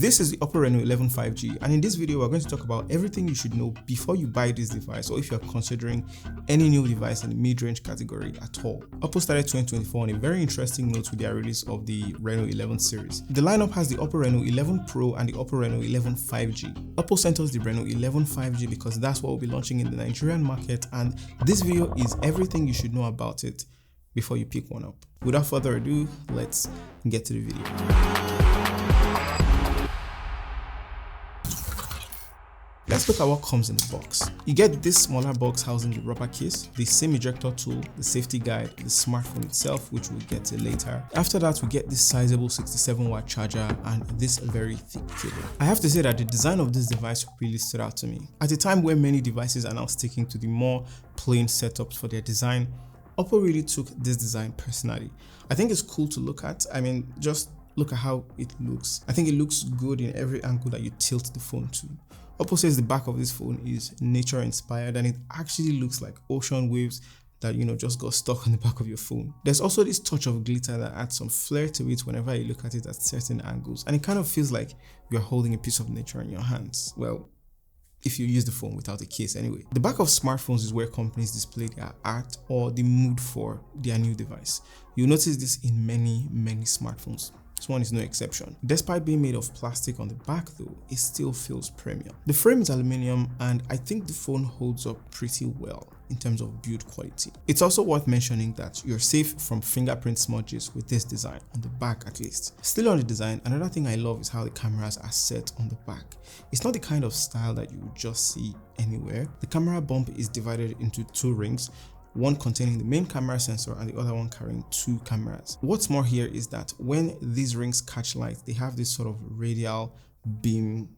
This is the OPPO Reno 11 5G, and in this video we're going to talk about everything you should know before you buy this device, or if you're considering any new device in the mid-range category at all. OPPO started 2024 on a very interesting note with their release of the Reno 11 series. The lineup has the OPPO Reno 11 Pro and the OPPO Reno 11 5G. OPPO sent us the Reno 11 5G because that's what will be launching in the Nigerian market, and this video is everything you should know about it before you pick one up. Without further ado, let's get to the video. Let's look at what comes in the box. You get this smaller box housing the rubber case, the SIM ejector tool, the safety guide, the smartphone itself, which we'll get to later. After that, we get this sizable 67-watt charger and this very thick cable. I have to say that the design of this device really stood out to me. At a time where many devices are now sticking to the more plain setups for their design, OPPO really took this design personally. I think it's cool to look at. I mean, just look at how it looks. I think it looks good in every angle that you tilt the phone to. OPPO says the back of this phone is nature inspired, and it actually looks like ocean waves that just got stuck on the back of your phone. There's also this touch of glitter that adds some flair to it whenever you look at it at certain angles, and it kind of feels like you're holding a piece of nature in your hands. Well, if you use the phone without a case anyway. The back of smartphones is where companies display their art or the mood for their new device. You'll notice this in many smartphones. This one is no exception. Despite being made of plastic on the back though, it still feels premium. The frame is aluminium, and I think the phone holds up pretty well in terms of build quality. It's also worth mentioning that you're safe from fingerprint smudges with this design, on the back at least. Still on the design, another thing I love is how the cameras are set on the back. It's not the kind of style that you would just see anywhere. The camera bump is divided into two rings, one containing the main camera sensor and the other one carrying two cameras. What's more here is that when these rings catch light, they have this sort of radial beam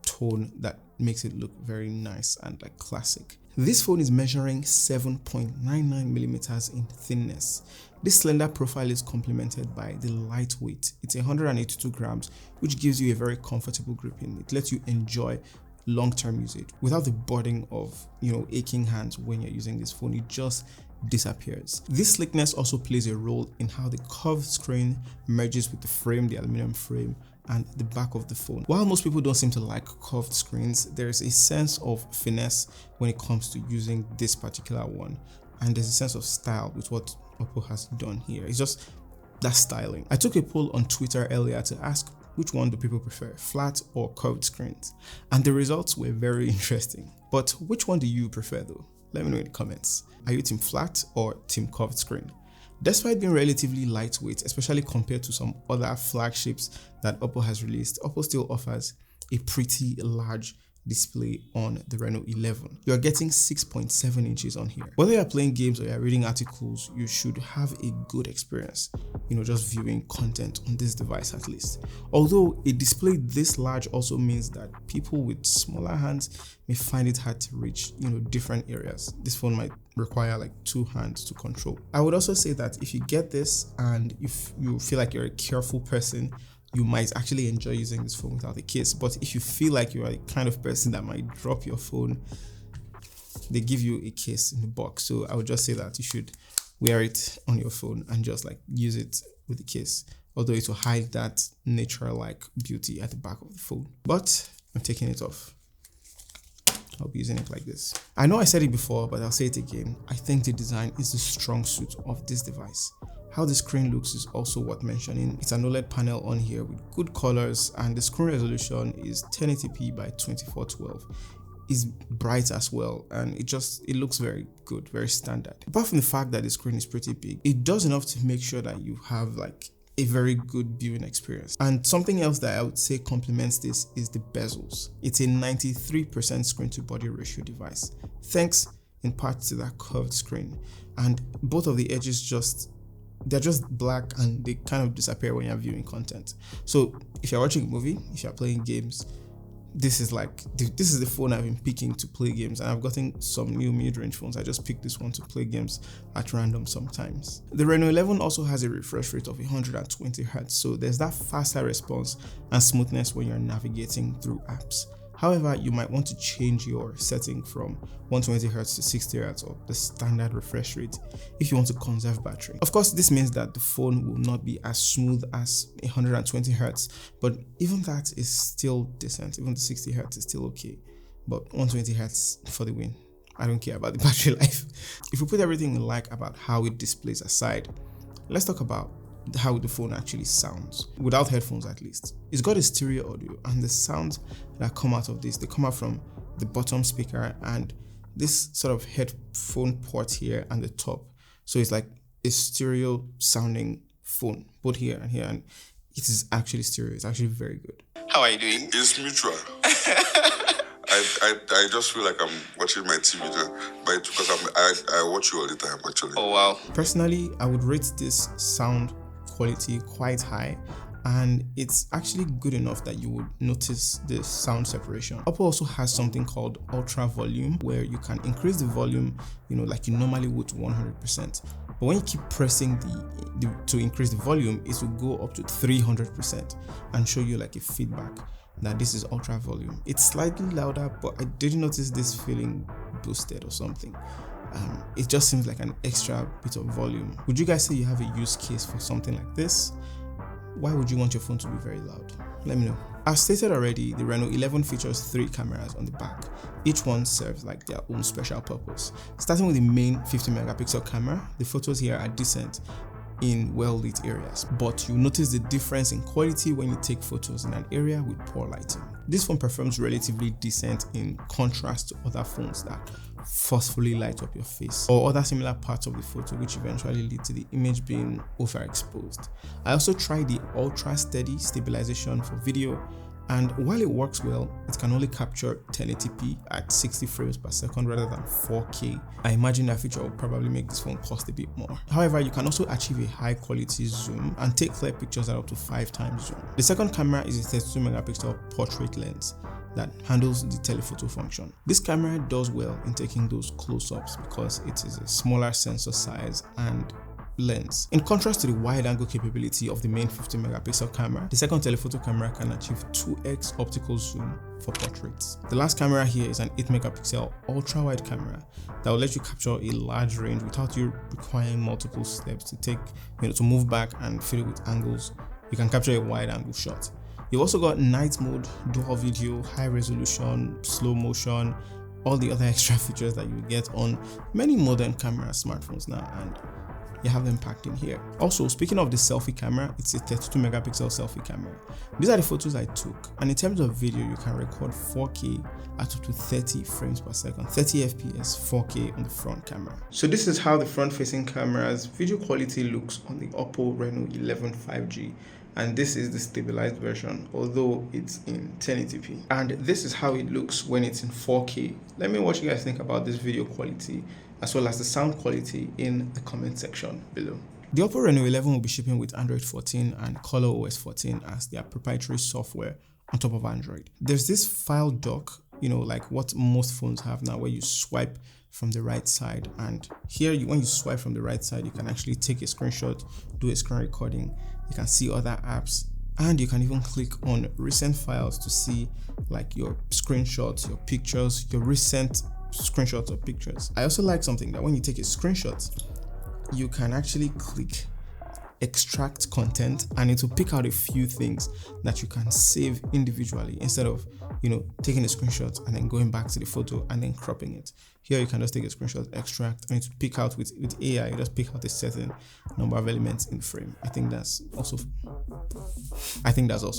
tone that makes it look very nice and like classic. This phone is measuring 7.99 millimeters in thinness. This slender profile is complemented by the lightweight. It's 182 grams, which gives you a very comfortable grip in. It lets you enjoy long-term usage without the burden of aching hands when you're using this phone. It just disappears. This slickness also plays a role in how the curved screen merges with the frame, the aluminum frame, and the back of the phone. While most people don't seem to like curved screens, there's a sense of finesse when it comes to using this particular one, and there's a sense of style with what OPPO has done here. It's just that styling. I took a poll on Twitter earlier to ask which one do people prefer, flat or curved screens? And the results were very interesting. But which one do you prefer though? Let me know in the comments. Are you team flat or team curved screen? Despite being relatively lightweight, especially compared to some other flagships that OPPO has released, OPPO still offers a pretty large display on the Reno 11. You're getting 6.7 inches on here. Whether you're playing games or you're reading articles, you should have a good experience, just viewing content on this device at least. Although a display this large also means that people with smaller hands may find it hard to reach, different areas. This phone might require like two hands to control. I would also say that if you get this and if you feel like you're a careful person, you might actually enjoy using this phone without a case. But if you feel like you're a kind of person that might drop your phone, they give you a case in the box. So I would just say that you should wear it on your phone and just like use it with the case, although it will hide that nature-like beauty at the back of the phone. But I'm taking it off. I'll be using it like this. I know I said it before, but I'll say it again. I think the design is the strong suit of this device. How the screen looks is also worth mentioning. It's an OLED panel on here with good colors, and the screen resolution is 1080p by 2412. It's bright as well, and it looks very good, very standard. Apart from the fact that the screen is pretty big, it does enough to make sure that you have like a very good viewing experience. And something else that I would say complements this is the bezels. It's a 93% screen to body ratio device, thanks in part to that curved screen. And both of the edges they're just black and they kind of disappear when you're viewing content. So if you're watching a movie, if you're playing games, this is the phone I've been picking to play games, and I've gotten some new mid-range phones. I just picked this one to play games at random sometimes. The Reno 11 also has a refresh rate of 120 Hz, so there's that faster response and smoothness when you're navigating through apps. However, you might want to change your setting from 120Hz to 60Hz or the standard refresh rate if you want to conserve battery. Of course, this means that the phone will not be as smooth as 120Hz, but even that is still decent. Even the 60Hz is still okay, but 120Hz for the win. I don't care about the battery life. If we put everything we like about how it displays aside, let's talk about how the phone actually sounds, without headphones at least. It's got a stereo audio, and the sounds that come out of this, they come out from the bottom speaker and this sort of headphone port here and the top. So it's like a stereo sounding phone, both here and here, and it is actually stereo. It's actually very good. How are you doing? It's mutual. I just feel like I'm watching my TV because I watch you all the time actually. Oh wow. Personally, I would rate this sound quality quite high, and it's actually good enough that you would notice the sound separation. OPPO also has something called ultra volume, where you can increase the volume, like you normally would to 100%. But when you keep pressing to increase the volume, it will go up to 300% and show you like a feedback that this is ultra volume. It's slightly louder, but I didn't notice this feeling boosted or something. It just seems like an extra bit of volume. Would you guys say you have a use case for something like this? Why would you want your phone to be very loud? Let me know. As stated already, the Reno 11 features 3 cameras on the back. Each one serves like their own special purpose. Starting with the main 50-megapixel camera, the photos here are decent in well-lit areas, but you notice the difference in quality when you take photos in an area with poor lighting. This phone performs relatively decent in contrast to other phones that forcefully light up your face or other similar parts of the photo, which eventually lead to the image being overexposed. I also tried the ultra steady stabilization for video, and while it works well, it can only capture 1080p at 60 frames per second rather than 4K. I imagine that feature will probably make this phone cost a bit more. However, you can also achieve a high quality zoom and take clear pictures at up to 5 times zoom. The second camera is a 32-megapixel portrait lens that handles the telephoto function. This camera does well in taking those close-ups because it is a smaller sensor size and lens. In contrast to the wide angle capability of the main 50-megapixel camera, the second telephoto camera can achieve 2x optical zoom for portraits. The last camera here is an 8-megapixel ultra-wide camera that will let you capture a large range without you requiring multiple steps to take, to move back and fill it with angles. You can capture a wide angle shot. You've also got night mode, dual video, high resolution, slow motion, all the other extra features that you get on many modern camera smartphones now, and you have them packed in here. Also, speaking of the selfie camera, it's a 32-megapixel selfie camera. These are the photos I took, and in terms of video, you can record 4K at up to 30 frames per second, 30 FPS, 4K on the front camera. So this is how the front-facing camera's video quality looks on the OPPO Reno 11 5G. And this is the stabilized version, although it's in 1080p. And this is how it looks when it's in 4K. Let me know what you guys think about this video quality, as well as the sound quality, in the comment section below. The OPPO Reno 11 will be shipping with Android 14 and ColorOS 14 as their proprietary software on top of Android. There's this file dock, like what most phones have now, where you swipe from the right side, and here when you swipe from the right side, you can actually take a screenshot, do a screen recording, you can see other apps, and you can even click on recent files to see like your screenshots, your pictures, your recent screenshots or pictures. I also like something that when you take a screenshot, you can actually click extract content, and it will pick out a few things that you can save individually instead of taking a screenshot and then going back to the photo and then cropping it. Here you can just take a screenshot, extract, and it will pick out with AI, you just pick out a certain number of elements in the frame. I think that's also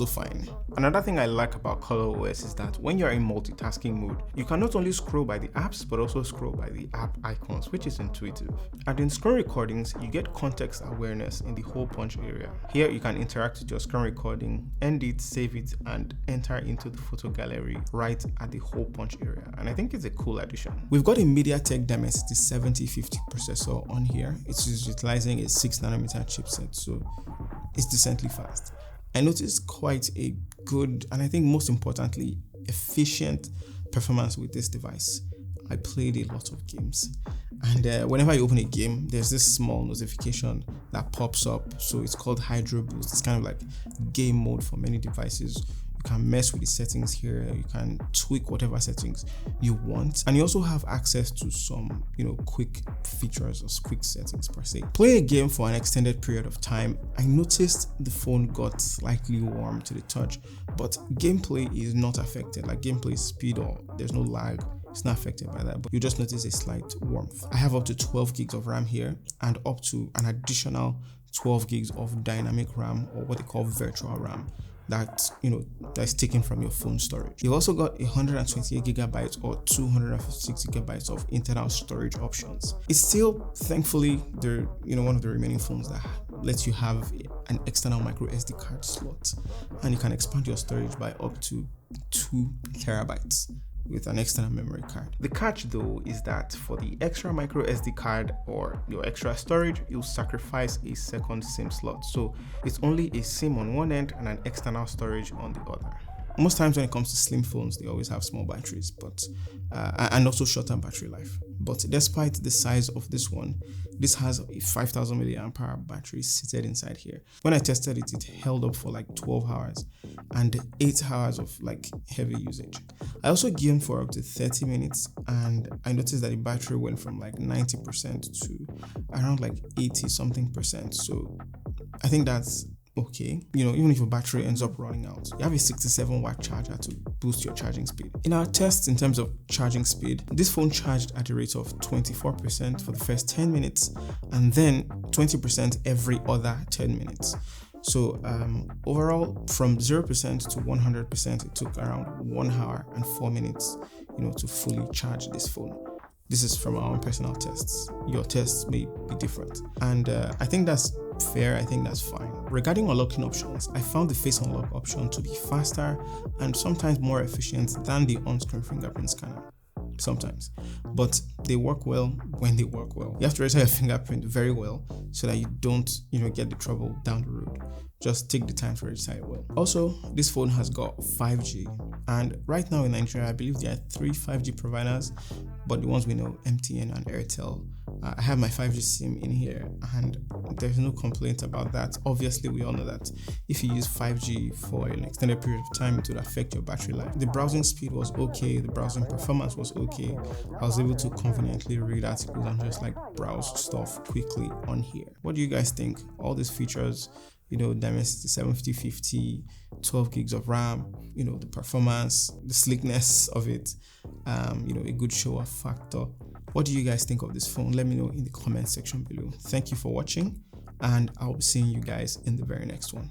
fine. Another thing I like about ColorOS is that when you're in multitasking mode, you can not only scroll by the apps but also scroll by the app icons, which is intuitive. And in screen recordings, you get context awareness in the hole punch area. Here you can interact with your screen recording, end it, save it, and enter into the photo gallery right at the hole punch area. And I think it's a cool addition. We've got a MediaTek Dimensity 7050 processor on here. It's utilizing a 6nm chipset, so it's decently fast. I noticed quite a good, and I think most importantly, efficient performance with this device. I played a lot of games, and whenever you open a game, there's this small notification that pops up. So it's called Hydro Boost. It's kind of like game mode for many devices. You can mess with the settings here. You can tweak whatever settings you want, and you also have access to some, quick features or quick settings per se. Play a game for an extended period of time. I noticed the phone got slightly warm to the touch, but gameplay is not affected. Like gameplay speed, or there's no lag, it's not affected by that, but you just notice a slight warmth. I have up to 12 gigs of RAM here and up to an additional 12 gigs of dynamic RAM, or what they call virtual RAM, that's taken from your phone storage. You've also got 128 gigabytes or 256 gigabytes of internal storage options. It's still, thankfully, they're one of the remaining phones that lets you have an external microSD card slot, and you can expand your storage by up to 2 terabytes with an external memory card. The catch though is that for the extra microSD card or your extra storage, you'll sacrifice a second SIM slot. So it's only a SIM on one end and an external storage on the other. Most times when it comes to slim phones, they always have small batteries, but and also shorter battery life. But despite the size of this one, this has a 5000 milliamp hour battery seated inside here. When I tested it, it held up for like 12 hours and 8 hours of like heavy usage. I also gamed for up to 30 minutes, and I noticed that the battery went from like 90% to around like 80 something percent. So I think that's okay. Even if your battery ends up running out, you have a 67-watt charger to boost your charging speed. In our tests in terms of charging speed, this phone charged at a rate of 24% for the first 10 minutes and then 20% every other 10 minutes. So overall, from 0% to 100%, it took around 1 hour and 4 minutes, to fully charge this phone. This is from our own personal tests. Your tests may be different. And I think that's fair. I think that's fine. Regarding unlocking options, I found the face unlock option to be faster and sometimes more efficient than the on-screen fingerprint scanner. Sometimes, but they work well when they work well. You have to register your fingerprint very well so that you don't, get the trouble down the road. Just take the time to register it well. Also, this phone has got 5G, and right now in Nigeria, I believe there are 3 5G providers, but the ones we know, MTN and Airtel. I have my 5G SIM in here, and there's no complaint about that. Obviously, we all know that if you use 5G for an extended period of time, it would affect your battery life. The browsing speed was okay, the browsing performance was okay. I was able to conveniently read articles and just like browse stuff quickly on here. What do you guys think? All these features, Dimensity 750/50, 12 gigs of RAM, the performance, the sleekness of it, a good show off factor. What do you guys think of this phone? Let me know in the comment section below. Thank you for watching, and I'll be seeing you guys in the very next one.